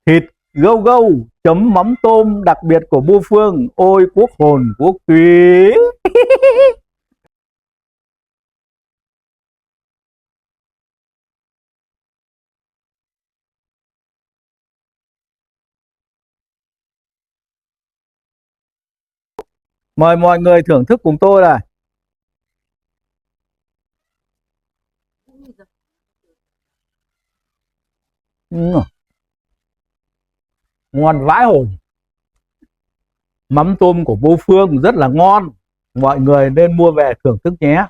Thịt gâu gâu chấm mắm tôm đặc biệt của Bô Phương, ôi quốc hồn quốc túy. Mời mọi người thưởng thức cùng tôi này. Ngon vãi hồn. Mắm tôm của Bô Phương rất là ngon, mọi người nên mua về thưởng thức nhé.